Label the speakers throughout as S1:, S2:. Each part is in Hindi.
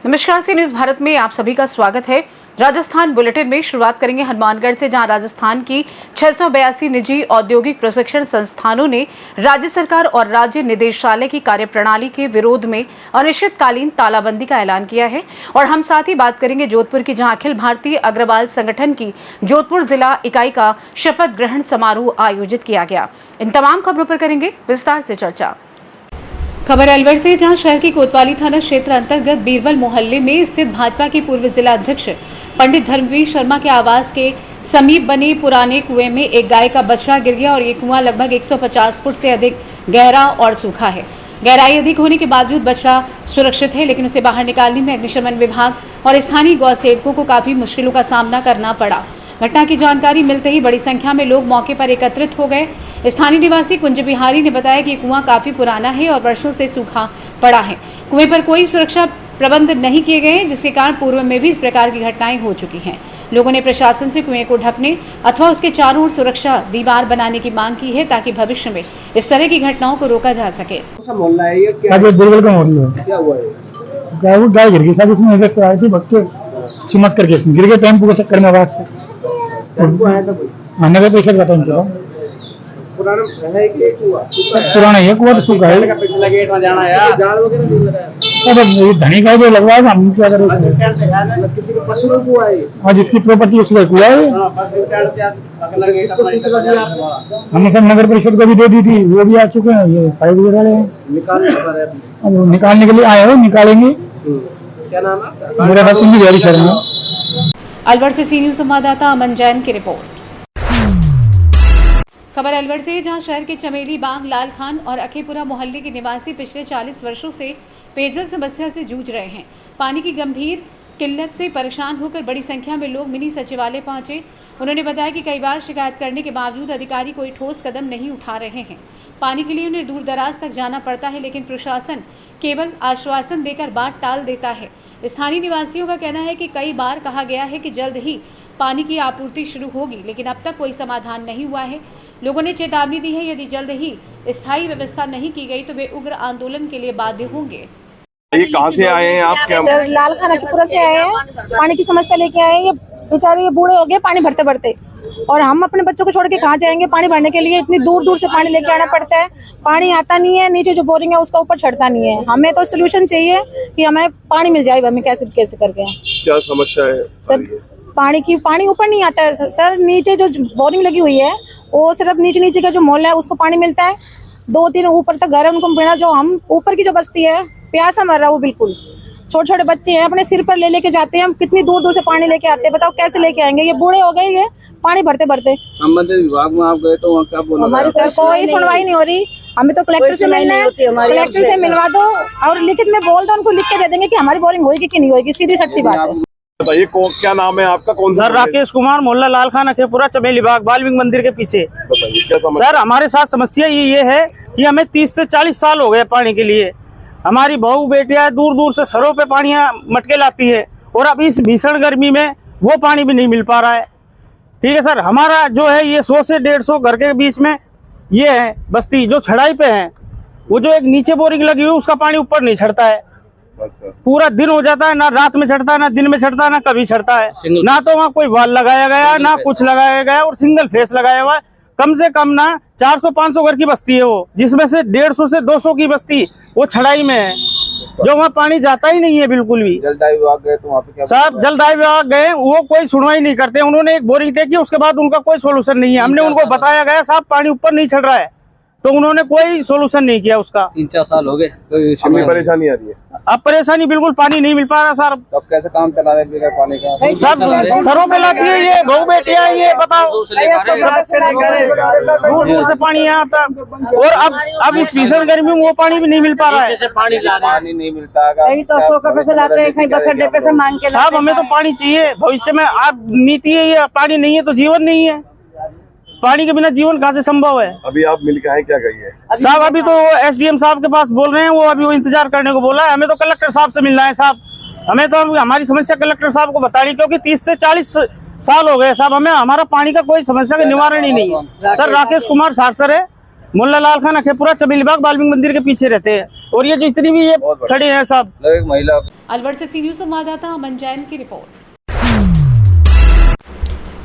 S1: नमस्कार, सी न्यूज भारत में आप सभी का स्वागत है। राजस्थान बुलेटिन में शुरुआत करेंगे हनुमानगढ़ से, जहां राजस्थान की 682 निजी औद्योगिक प्रशिक्षण संस्थानों ने राज्य सरकार और राज्य निदेशालय की कार्यप्रणाली के विरोध में अनिश्चितकालीन तालाबंदी का ऐलान किया है। और हम साथ ही बात करेंगे जोधपुर की, जहां अखिल भारतीय अग्रवाल संगठन की जोधपुर जिला इकाई का शपथ ग्रहण समारोह आयोजित किया गया। इन तमाम खबरों पर करेंगे विस्तार से चर्चा। खबर अलवर से, जहां शहर के कोतवाली थाना क्षेत्र अंतर्गत बीरबल मोहल्ले में स्थित भाजपा के पूर्व जिला अध्यक्ष पंडित धर्मवीर शर्मा के आवास के समीप बने पुराने कुएं में एक गाय का बछड़ा गिर गया और ये कुआं लगभग 150 फुट से अधिक गहरा और सूखा है। गहराई अधिक होने के बावजूद बछड़ा सुरक्षित है, लेकिन उसे बाहर निकालने में अग्निशमन विभाग और स्थानीय गौ सेवकों को काफी मुश्किलों का सामना करना पड़ा। घटना की जानकारी मिलते ही बड़ी संख्या में लोग मौके पर एकत्रित हो गए। स्थानीय निवासी कुंज बिहारी ने बताया कि कुआं काफी पुराना है और वर्षों से सूखा पड़ा है। कुएं पर कोई सुरक्षा प्रबंध नहीं किए गए, जिसके कारण पूर्व में भी इस प्रकार की घटनाएं हो चुकी हैं। लोगों ने प्रशासन से कुएं को ढकने अथवा उसके चारों ओर सुरक्षा दीवार बनाने की मांग की है, ताकि भविष्य में इस तरह की घटनाओं को रोका जा सके।
S2: गाय गिर गई, सब इसमें इधर से आई थी, बच्चे चिमक करके गिर गए टेम्पो के चक्कर में आवाज से। नगर परिषद का टेम्पो था, पुराना है कुआं, तो सूखा है। धनी का जो लगवा है, हम क्या करें, जिसकी प्रॉपर्टी उसका कुआं है। हमने सब नगर परिषद को भी दे दी थी, वो भी आ चुके हैं, ये फाइल वगैरह हैं, अब निकालने के लिए आए हो, निकालेंगे।
S3: क्या नाम है?
S2: मेरा नाम कुंज बिहारी शर्मा।
S1: अलवर से सी न्यूज संवाददाता अमन जैन की रिपोर्ट। खबर अलवर से, जहां शहर के चमेली बाग, लाल खान और अखेपुरा मोहल्ले के निवासी पिछले 40 वर्षों से पेयजल समस्या से जूझ रहे हैं। पानी की गंभीर किल्लत से परेशान होकर बड़ी संख्या में लोग मिनी सचिवालय पहुंचे। उन्होंने बताया कि कई बार शिकायत करने के बावजूद अधिकारी कोई ठोस कदम नहीं उठा रहे हैं। पानी के लिए उन्हें दूर दराज तक जाना पड़ता है, लेकिन प्रशासन केवल आश्वासन देकर बात टाल देता है। स्थानीय निवासियों का कहना है कि कई बार कहा गया है कि जल्द ही पानी की आपूर्ति शुरू होगी, लेकिन अब तक कोई समाधान नहीं हुआ है। लोगों ने चेतावनी दी है, यदि जल्द ही स्थायी व्यवस्था नहीं की गई तो वे उग्र आंदोलन के लिए बाध्य होंगे।
S3: ये कहाँ से आए हैं आप? क्या
S4: सर, लाल खान अखीपुरा से आए हैं, पानी की समस्या लेके आए हैं। ये बेचारे ये बूढ़े हो गए पानी भरते भरते, और हम अपने बच्चों को छोड़ के कहाँ जाएंगे पानी भरने के लिए? इतनी दूर दूर से पानी लेके आना पड़ता है, पानी आता नहीं है, नीचे जो बोरिंग है उसका ऊपर चढ़ता नहीं है। हमें तो सोल्यूशन चाहिए कि हमें पानी मिल जाए, हमें कैसे करके।
S3: क्या समस्या है
S4: सर? पानी ऊपर नहीं आता है सर, नीचे जो बोरिंग लगी हुई है वो सिर्फ नीचे का जो मोहल्ला है उसको पानी मिलता है। 2-3 ऊपर तक घर है, उनको बिना, जो हम ऊपर की जो बस्ती है प्यासा मर रहा है वो बिल्कुल। छोटे छोटे बच्चे हैं, अपने सिर पर लेके जाते हैं, हम कितनी दूर दूर से पानी लेके आते हैं, बताओ कैसे लेके आएंगे? ये बूढ़े हो गए, ये पानी भरते भरते।
S3: संबंधित विभाग में आप गए तो वहाँ क्या बोला?
S4: हमारे सर कोई सुनवाई नहीं हो रही। हमें तो कलेक्टर से मिलना है, कलेक्टर से मिलवा दो और लिखित में बोल दो, उनको लिख के दे देंगे कि हमारी बोरिंग होगी कि नहीं होगी, सीधी सच्ची बात है।
S3: बताइए क्या नाम है आपका? कौन
S5: सर? राकेश कुमार, मोहल्ला लाल खान अखेपुरा, चमेली बाग, बालविंग मंदिर के पीछे।
S3: बताइए क्या समस्या?
S5: सर, हमारे साथ समस्या ये है कि हमें 30 से 40 साल हो गए पानी के लिए। हमारी बहू बेटियां दूर दूर से सरों पे पानी मटके लाती है, और अब इस भीषण गर्मी में वो पानी भी नहीं मिल पा रहा है। ठीक है सर, हमारा जो है ये 100 से 150 घर के बीच में ये है बस्ती, जो छड़ाई पे है, वो जो एक नीचे बोरिंग लगी हुई उसका पानी ऊपर नहीं चढ़ता है। पूरा दिन हो जाता है, ना रात में चढ़ता है, ना दिन में चढ़ता है, ना कभी चढ़ता है। ना तो वहाँ कोई वाल लगाया गया, ना कुछ लगाया गया, और सिंगल फेस लगाया हुआ है। कम से कम ना 400-500 घर की बस्ती है वो, जिसमें से 150 से 200 की बस्ती वो छड़ाई में है, जो वहाँ पानी जाता ही नहीं है बिल्कुल भी।
S3: जलदाय विभाग गए तो वहाँ पे क्या?
S5: साहब, जलदाय विभाग गए, वो कोई सुनवाई नहीं करते। उन्होंने एक बोरिंग तय की, उसके बाद उनका कोई सोल्यूशन नहीं है। हमने उनको बताया गया साहब पानी ऊपर नहीं चढ़ रहा है, तो उन्होंने कोई सोल्यूशन नहीं किया उसका।
S6: 3-4 साल हो गए, कोई
S3: परेशानी आ रही है।
S5: अब परेशानी बिल्कुल, पानी नहीं मिल पा रहा सर।
S3: अब कैसे काम चला रहे बिना पानी का?
S5: सब सरों पे लाती है ये बहू बेटियां, ये बताओ दूर दूर से पानी आता, और अब इस भीषण गर्मी में वो पानी भी नहीं मिल पा रहा है।
S3: पानी नहीं मिलता है,
S4: तो 100 का पैसे लाते हैं, कहीं 10 अड्डे पे से मांग के।
S5: साहब, हमें तो पानी चाहिए भविष्य में। आप नीति है ये, पानी नहीं है तो जीवन नहीं है। पानी के बिना जीवन कहाँ से संभव है?
S3: अभी आप मिल के आए, क्या कहिए
S5: साहब? अभी तो SDM साहब के पास बोल रहे हैं, वो अभी वो इंतजार करने को बोला है। हमें तो कलेक्टर साहब से मिलना है साहब। हमें तो हमारी समस्या कलेक्टर साहब को बतानी, क्योंकि 30 से 40 साल हो गए साहब, हमें हमारा पानी का कोई समस्या का निवारण ही नहीं है। सर राकेश कुमार सारसर है, मुल्ला लाल खान अखेपुरा चबीलीबाग वाल्मीकि मंदिर के पीछे रहते हैं, और ये जितनी भी ये खड़े हैं सब।
S3: एक महिला
S1: अलवर से सी न्यूज संवाददाता अमन जैन की रिपोर्ट।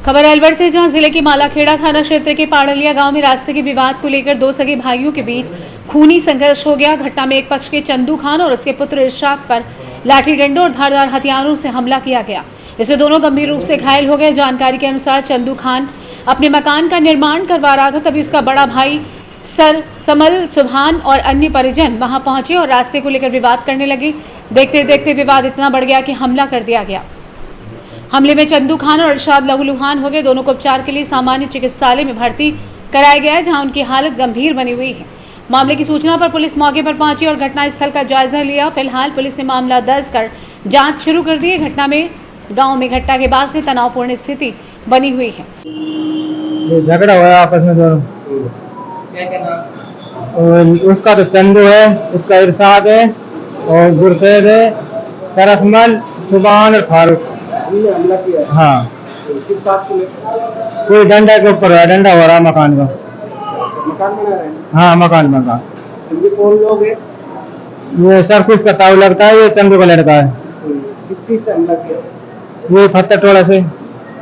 S1: खबर अलवर से, जहां जिले के मालाखेड़ा थाना क्षेत्र के पाड़लिया गांव में रास्ते के विवाद को लेकर दो सगे भाइयों के बीच खूनी संघर्ष हो गया। घटना में एक पक्ष के चंदू खान और उसके पुत्र इरशाद पर लाठी डंडों और धारदार हथियारों से हमला किया गया। इससे दोनों गंभीर रूप से घायल हो गए। जानकारी के अनुसार चंदू खान अपने मकान का निर्माण करवा रहा था, तभी उसका बड़ा भाई सर समल सुभान और अन्य परिजन वहां पहुंचे और रास्ते को लेकर विवाद करने लगे। देखते देखते विवाद इतना बढ़ गया कि हमला कर दिया गया। हमले में चंदू खान और इरशाद लहूलुहान हो गए। दोनों को उपचार के लिए सामान्य चिकित्सालय में भर्ती कराया गया है, जहां उनकी हालत गंभीर बनी हुई है। मामले की सूचना पर पुलिस मौके पर पहुंची और घटनास्थल का जायजा लिया। फिलहाल पुलिस ने मामला दर्ज कर जांच शुरू कर दी है। घटना में गांव में घटना के बाद से तनावपूर्ण स्थिति बनी हुई है।
S2: झगड़ा हुआ आपस में दोनों। उसका तो चंदू है, उसका इरशाद है और गुरसैद है, सरसमल सुभान और फारूक।
S3: हमला किया।
S2: हाँ,
S3: किस बात को लेकर?
S2: कोई डंडा के ऊपर है, डंडा हो रहा मकान का।
S3: मकान बना रहे हैं?
S2: हाँ, मकान बना।
S3: इनके कौन लोग हैं?
S2: ये सरसों का ताऊ लगता है, ये चंदू का लड़का है।
S3: किस चीज से हमला किया?
S2: ये पत्थर टोला से।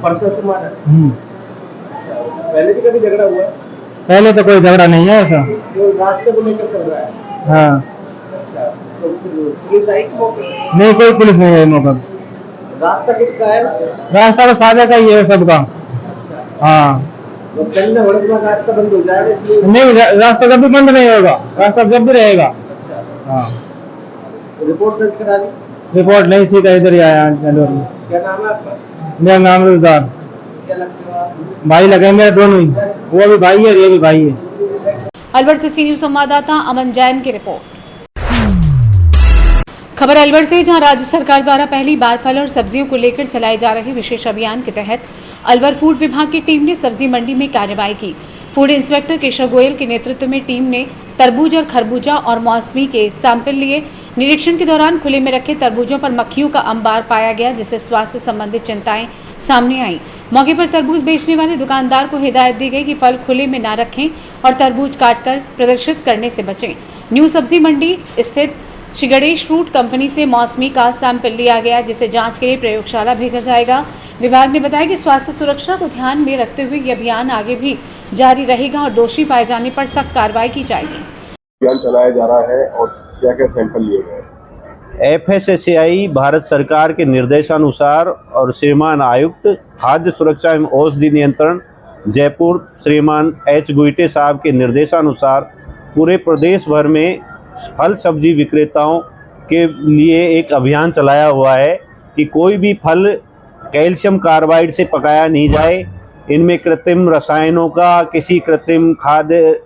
S3: परसों से मारा? पहले भी कभी झगड़ा हुआ?
S2: पहले तो कोई झगड़ा नहीं है ऐसा।
S3: तो रास्ते को लेकर चल रहा है?
S2: हाँ।
S3: अच्छा, तो पुलिस आई कि मौके पर?
S2: नहीं, कोई पुलिस नहीं है मौका।
S3: रास्ता किसका है?
S2: रास्ता तो साझा का ही है सबका। हाँ,
S3: तो चलने होने के बाद रास्ता बंद हो जाएगा, इसलिए
S2: नहीं रास्ता जब भी बंद नहीं होगा, रास्ता जब भी रहेगा। हाँ,
S3: रिपोर्ट दर्ज करा दी?
S2: रिपोर्ट नहीं, सीधा इधर ही आया।
S3: क्या नाम है आपका?
S2: मेरा नाम रोजगार।
S3: क्या लगते हो आप?
S2: भाई लगे मेरे दोनों ही, वो भी भाई है, ये भी भाई है।
S1: अलवर से सी न्यूज संवाददाता अमन जैन की रिपोर्ट। खबर अलवर से, जहां राज्य सरकार द्वारा पहली बार फल और सब्जियों को लेकर चलाए जा रहे विशेष अभियान के तहत अलवर फूड विभाग की टीम ने सब्जी मंडी में कार्रवाई की। फूड इंस्पेक्टर केशव गोयल के नेतृत्व में टीम ने तरबूज और खरबूजा और मौसमी के सैंपल लिए। निरीक्षण के दौरान खुले में रखे तरबूजों पर मक्खियों का अंबार पाया गया, जिससे स्वास्थ्य संबंधित चिंताएं सामने आई। मौके पर तरबूज बेचने वाले दुकानदार को हिदायत दी गई कि फल खुले में न रखें और तरबूज काटकर प्रदर्शित करने से बचें। न्यू सब्जी मंडी स्थित श्री गणेश फ्रूट कंपनी से मौसमी का सैंपल लिया गया, जिसे जांच के लिए प्रयोगशाला भेजा जाएगा। विभाग ने बताया कि स्वास्थ्य सुरक्षा को ध्यान में रखते हुए ये अभियान आगे भी जारी रहेगा और दोषी पाए जाने पर सख्त कार्रवाई की जाएगी।
S3: अभियान चलाया जा रहा है और क्या क्या सैंपल लिए गए?
S6: FSSAI भारत सरकार के निर्देशानुसार और श्रीमान आयुक्त खाद्य सुरक्षा एवं औषधि नियंत्रण जयपुर श्रीमान H गुइटे साहब के निर्देशानुसार पूरे प्रदेश भर में फल सब्जी विक्रेताओं के लिए एक अभियान चलाया हुआ है कि कोई भी फल कैल्शियम कार्बाइड से पकाया नहीं जाए। इनमें कृत्रिम रसायनों का, किसी कृत्रिम खाद्य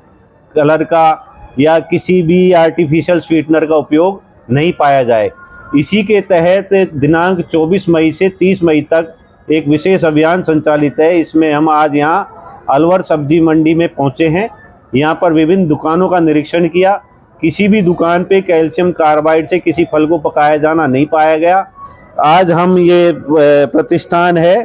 S6: कलर का या किसी भी आर्टिफिशियल स्वीटनर का उपयोग नहीं पाया जाए। इसी के तहत दिनांक 24 मई से 30 मई तक एक विशेष अभियान संचालित है। इसमें हम आज यहाँ अलवर सब्जी मंडी में पहुँचे हैं। यहाँ पर विभिन्न दुकानों का निरीक्षण किया। किसी भी दुकान पे कैल्शियम कार्बाइड से किसी फल को पकाया जाना नहीं पाया गया। आज हम ये प्रतिष्ठान है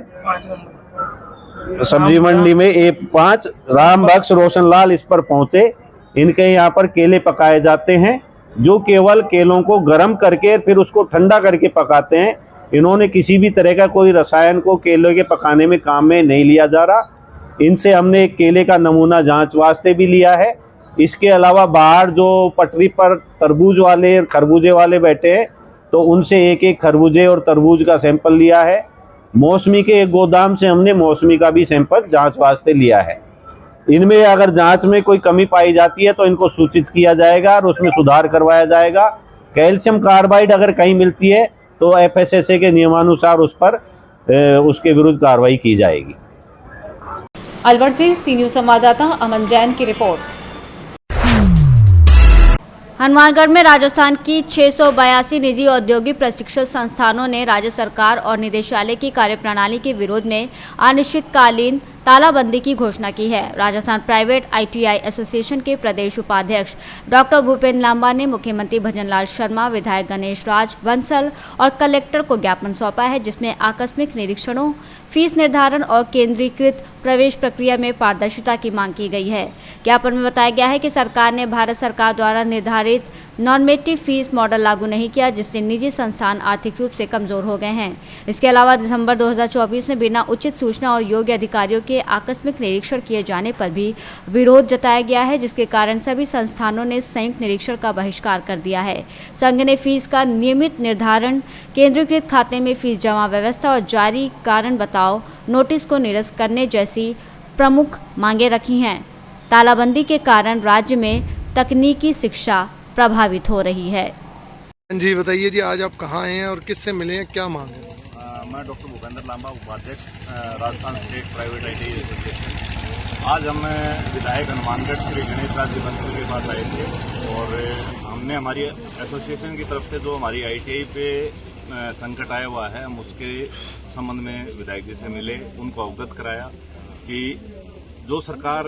S6: सब्जी मंडी में A5 राम बख्श रोशन लाल, इस पर पहुँचे। इनके यहाँ पर केले पकाए जाते हैं, जो केवल केलों को गर्म करके फिर उसको ठंडा करके पकाते हैं। इन्होंने किसी भी तरह का कोई रसायन को केले के पकाने में काम में नहीं लिया जा रहा। इनसे हमने एक केले का नमूना जांच वास्ते भी लिया है। इसके अलावा बाहर जो पटरी पर तरबूज वाले खरबूजे वाले बैठे हैं, तो उनसे एक एक खरबूजे और तरबूज का सैंपल लिया है। मौसमी के एक गोदाम से हमने मौसमी का भी सैंपल जांच वास्ते लिया है। इनमें अगर जांच में कोई कमी पाई जाती है तो इनको सूचित किया जाएगा और उसमें सुधार करवाया जाएगा। कैल्शियम कार्बाइड अगर कहीं मिलती है तो FSSAI के नियमानुसार उस पर उसके विरुद्ध कार्रवाई की जाएगी।
S1: अलवर से सी न्यूज संवाददाता अमन जैन की रिपोर्ट।
S7: हनुमानगढ़ में राजस्थान की 682 निजी औद्योगिक प्रशिक्षण संस्थानों ने राज्य सरकार और निदेशालय की कार्यप्रणाली के विरोध में अनिश्चितकालीन तालाबंदी की घोषणा की है। राजस्थान प्राइवेट ITI एसोसिएशन के प्रदेश उपाध्यक्ष डॉक्टर भूपेंद्र लांबा ने मुख्यमंत्री भजनलाल शर्मा, विधायक गणेश राज बंसल और कलेक्टर को ज्ञापन सौंपा है, जिसमें आकस्मिक निरीक्षणों, फीस निर्धारण और केंद्रीकृत प्रवेश प्रक्रिया में पारदर्शिता की मांग की गई है। ज्ञापन में बताया गया है कि सरकार ने भारत सरकार द्वारा निर्धारित नॉर्मेटिव फीस मॉडल लागू नहीं किया, जिससे निजी संस्थान आर्थिक रूप से कमजोर हो गए हैं। इसके अलावा दिसंबर 2024 में बिना उचित सूचना और योग्य अधिकारियों के आकस्मिक निरीक्षण किए जाने पर भी विरोध जताया गया है, जिसके कारण सभी संस्थानों ने संयुक्त निरीक्षण का बहिष्कार कर दिया है। संघ ने फीस का नियमित निर्धारण, केंद्रीकृत खाते में फीस जमा व्यवस्था और जारी कारण बताओ नोटिस को निरस्त करने जैसी प्रमुख मांगे रखी हैं। तालाबंदी के कारण राज्य में तकनीकी शिक्षा प्रभावित हो रही है।
S8: जी बताइए जी, आज आप कहाँ हैं और किससे मिले हैं, क्या मांग है?
S9: मैं डॉक्टर भूपेंद्र लांबा, उपाध्यक्ष Rajasthan state private ITI association. आज हम विधायक हनुमानगढ़ श्री गणेश राज बंसल के पास आए थे और हमने हमारी एसोसिएशन की तरफ से जो हमारी ITI पे संकट आया हुआ है, हम उसके संबंध में विधायक जी से मिले, उनको अवगत कराया कि जो सरकार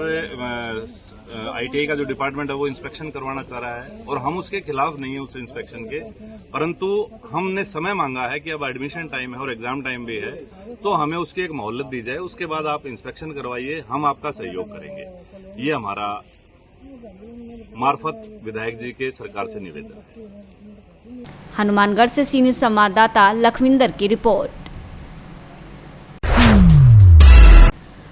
S9: ITI का जो डिपार्टमेंट है वो इंस्पेक्शन करवाना चाह रहा है और हम उसके खिलाफ नहीं है उस इंस्पेक्शन के, परंतु हमने समय मांगा है कि अब एडमिशन टाइम है और एग्जाम टाइम भी है, तो हमें उसकी एक मोहलत दी जाए, उसके बाद आप इंस्पेक्शन करवाइए, हम आपका सहयोग करेंगे। ये हमारा मार्फत विधायक जी के सरकार से निवेदन है।
S7: हनुमानगढ़ से सी न्यूज संवाददाता लखविंदर की रिपोर्ट।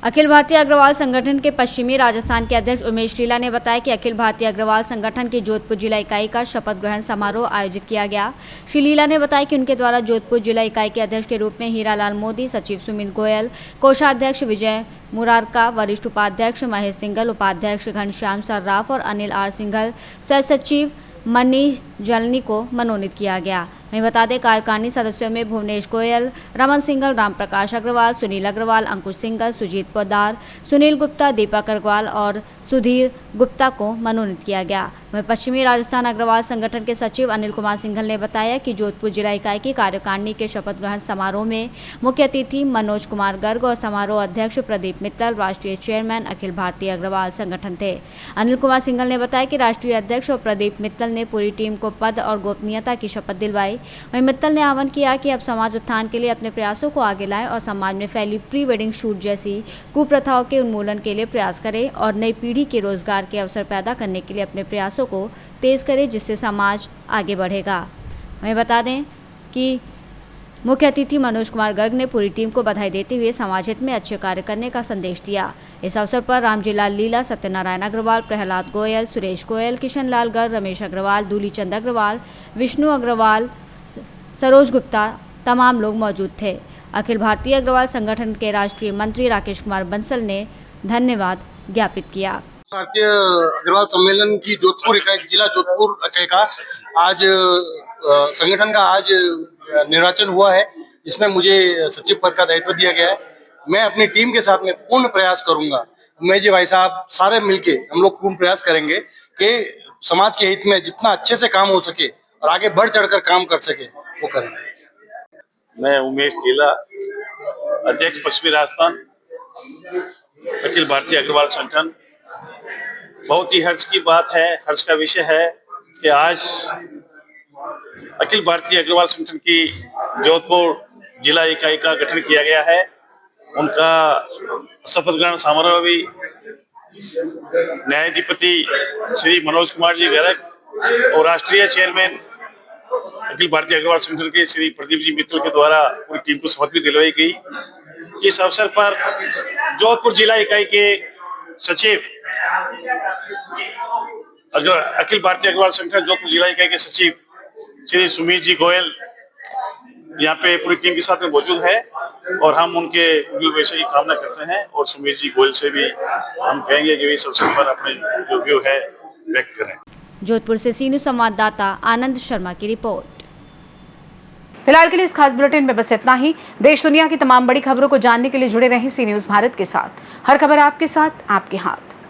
S7: अखिल भारतीय अग्रवाल संगठन के पश्चिमी राजस्थान के अध्यक्ष उमेश लीला ने बताया कि अखिल भारतीय अग्रवाल संगठन की जोधपुर जिला इकाई का शपथ ग्रहण समारोह आयोजित किया गया। श्री लीला ने बताया कि उनके द्वारा जोधपुर जिला इकाई के अध्यक्ष के रूप में हीरालाल मोदी, सचिव सुमित गोयल, कोषाध्यक्ष विजय मुरारका, वरिष्ठ उपाध्यक्ष महेश सिंघल, उपाध्यक्ष घनश्याम सर्राफ और अनिल R सिंघल, सह सचिव मनीष जलनी को मनोनीत किया गया। वहीं बता दें, कार्यकारिणी सदस्यों में भुवनेश गोयल, रमन सिंघल, राम प्रकाश अग्रवाल, सुनील अग्रवाल, अंकुश सिंघल, सुजीत पोदार, सुनील गुप्ता, दीपक अग्रवाल और सुधीर गुप्ता को मनोनीत किया गया। वहीं पश्चिमी राजस्थान अग्रवाल संगठन के सचिव अनिल कुमार सिंघल ने बताया कि जोधपुर जिला इकाई की कार्यकारिणी के शपथ ग्रहण समारोह में मुख्य अतिथि मनोज कुमार गर्ग और समारोह अध्यक्ष प्रदीप मित्तल, राष्ट्रीय चेयरमैन अखिल भारतीय अग्रवाल संगठन थे। अनिल कुमार सिंघल ने बताया कि राष्ट्रीय अध्यक्ष और प्रदीप मित्तल ने पूरी टीम को पद और गोपनीयता की शपथ दिलवाई। वहीं मित्तल ने आह्वान किया कि अब समाज उत्थान के लिए अपने प्रयासों को आगे लाएं और समाज में फैली प्री वेडिंग शूट जैसी कुप्रथाओं के उन्मूलन के लिए प्रयास करें और नई पीढ़ी के रोजगार के अवसर पैदा करने के लिए अपने प्रयासों को तेज करें, जिससे समाज आगे बढ़ेगा। वहीं बता दें कि मुख्य अतिथि मनोज कुमार गर्ग ने पूरी टीम को बधाई देते हुए समाज हित में अच्छे कार्य करने का संदेश दिया। इस अवसर पर रामजीलाल लीला, सत्यनारायण अग्रवाल, प्रहलाद गोयल, सुरेश गोयल, किशन लाल गर्ग, रमेश अग्रवाल, दूलीचंद अग्रवाल, विष्णु अग्रवाल, सरोज गुप्ता तमाम लोग मौजूद थे। अखिल भारतीय अग्रवाल संगठन के राष्ट्रीय मंत्री राकेश कुमार बंसल ने धन्यवाद ज्ञापित किया।
S8: भारतीय अग्रवाल सम्मेलन की जोधपुर इकाई, जिला जोधपुर इकाई का आज संगठन का आज निर्वाचन हुआ है, जिसमें मुझे सचिव पद का दायित्व दिया गया है। मैं अपनी टीम के साथ में पूर्ण प्रयास करूंगा, मैं जी भाई साहब सारे मिलके हम लोग पूर्ण प्रयास करेंगे कि समाज के हित में जितना अच्छे से काम हो सके और आगे बढ़ चढ़कर काम कर सके वो करेंगे।
S9: मैं उमेश लीला, अध्यक्ष पश्चिमी राजस्थान अखिल भारतीय अग्रवाल संगठन। बहुत ही हर्ष की बात है, हर्ष का विषय है कि आज अखिल भारतीय अग्रवाल संगठन की जोधपुर जिला इकाई का गठन किया गया है। उनका शपथ ग्रहण समारोह भी न्यायाधिपति श्री मनोज कुमार जी गर्ग और राष्ट्रीय चेयरमैन अखिल भारतीय अग्रवाल संगठन के श्री प्रदीप जी मित्तल के द्वारा पूरी टीम को शपथ भी दिलवाई गई। इस अवसर पर जोधपुर जिला इकाई के सचिव अखिल भारतीय अग्रवाल संगठन जोधपुर जिला इकाई के सचिव श्री सुमित जी गोयल यहाँ पे पूरी टीम के साथ में मौजूद है और हम उनके वैसे ही कामना करते हैं और सुमित जी गोयल से भी हम कहेंगे कि इस अवसर पर अपने जो व्यू है व्यक्त करें।
S7: जोधपुर से सी न्यूज संवाददाता आनंद शर्मा की रिपोर्ट।
S1: फिलहाल के लिए इस खास बुलेटिन में बस इतना ही। देश दुनिया की तमाम बड़ी खबरों को जानने के लिए जुड़े रहें सी न्यूज भारत के साथ। हर खबर आपके साथ, आपके हाथ।